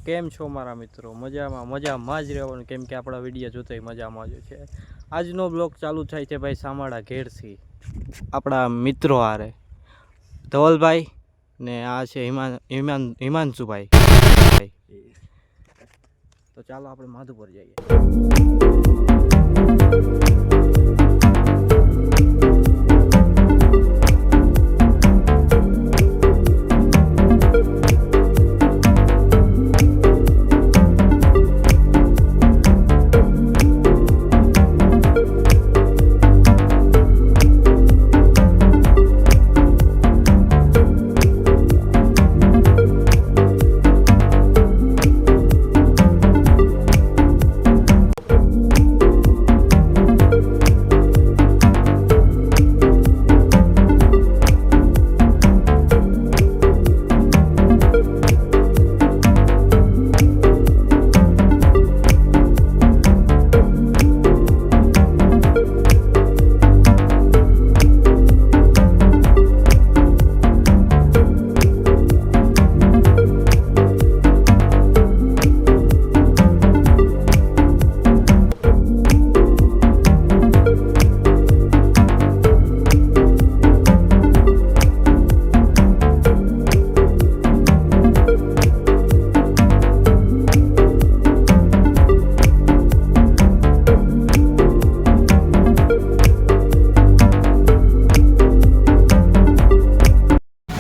કેમ છો મારા મિત્રો? મજામાં જ રહેવાનું, કેમ કે આપણા વિડીયો જોતા મજામાં જ છે. આજનો બ્લોગ ચાલુ થાય છે ભાઈ સામાડા ઘેરથી, આપણા મિત્રો હારે ધવલભાઈ ને આ છે હિમાંશુભાઈ. તો ચાલો આપણે માધુપુર જઈએ.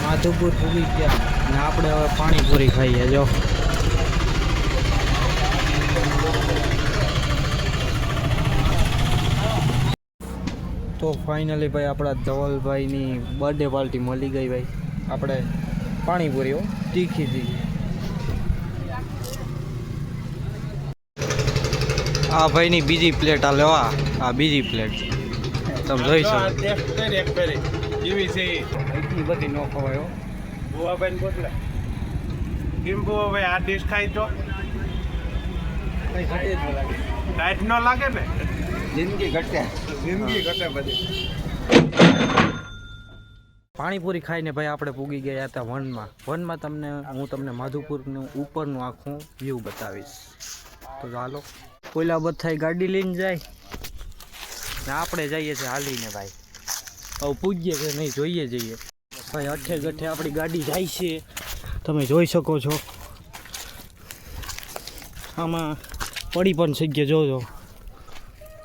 માધુપુર પૂરી ગયા ને આપણે હવે પાણીપુરી ખાઈએ. જો તો ફાઇનલી ભાઈ આપણા ધવલભાઈની બર્થડે પાર્ટી મળી ગઈ ભાઈ. આપણે પાણીપુરીઓ તીખી. આ ભાઈની બીજી પ્લેટ આ લેવા, આ બીજી પ્લેટ તમે જોઈ શકો. એટલી બધી ન ખવાય હો. બુવાભાઈ બોલે કેમ બુવાભાઈ આ ડીશ ખાઈ તો ટાઈટ ન લાગે ને. જિંદગી ઘટે બધી. પાણીપુરી ખાઈને ભાઈ આપણે પૂગી ગયા હતા વનમાં. હું તમને માધુપુરનું ઉપરનું આખું વ્યૂ બતાવીશ. તો ચાલો કોઈલા બથાઈ ગાડી લઈને જાય ને આપણે જઈએ છીએ હાલીને ભાઈ. હવે પૂજીએ કે નહીં જોઈએ જઈએ ભાઈ. અઠે ગઠે આપણી ગાડી જાય છે, તમે જોઈ શકો છો. આમાં પડી પણ શકીએ, જોજો.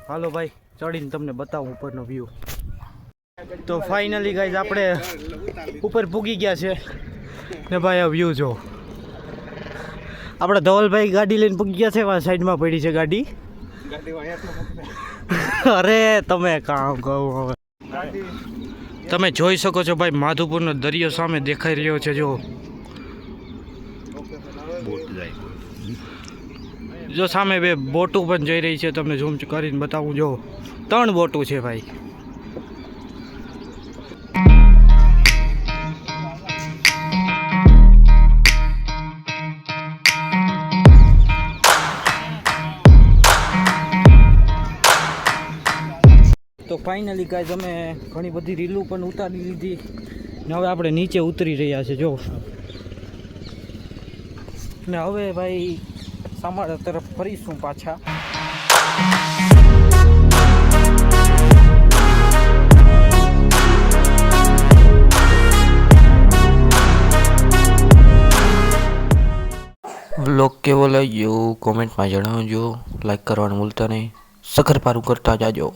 હાલો ભાઈ ચડીને તમને બતાવું ઉપરનો વ્યૂ. તો ફાઇનલી ગાઈઝ આપણે ઉપર પૂગી ગયા છે ને ભાઈ આ વ્યૂ જો. આપણે ધવલભાઈ ગાડી લઈને પૂગી ગયા છે, સાઈડમાં પડી છે ગાડી. અરે તમે કામ કહો હવે. તમે જોઈ શકો છો ભાઈ માધુપુરનો દરિયો સામે દેખાઈ રહ્યો છે. જો સામે બે બોટું પણ જઈ રહી છે, તમને ઝૂમ કરીને બતાવું. જો 3 બોટું છે ભાઈ. તો ફાઇનલી ગાઈઝ અમે ઘણી બધી રીલું પણ ઉતારી લીધી ને હવે આપણે નીચે ઉતરી રહ્યા છે. જો ને હવે ભાઈ સામાડા તરફ ફરીશું પાછા. વ્લોગ કેવો લાગ્યો કોમેન્ટમાં જણાવજો. લાઈક કરવાનું ભૂલતા નહીં. સખર પારું કરતા જાજો.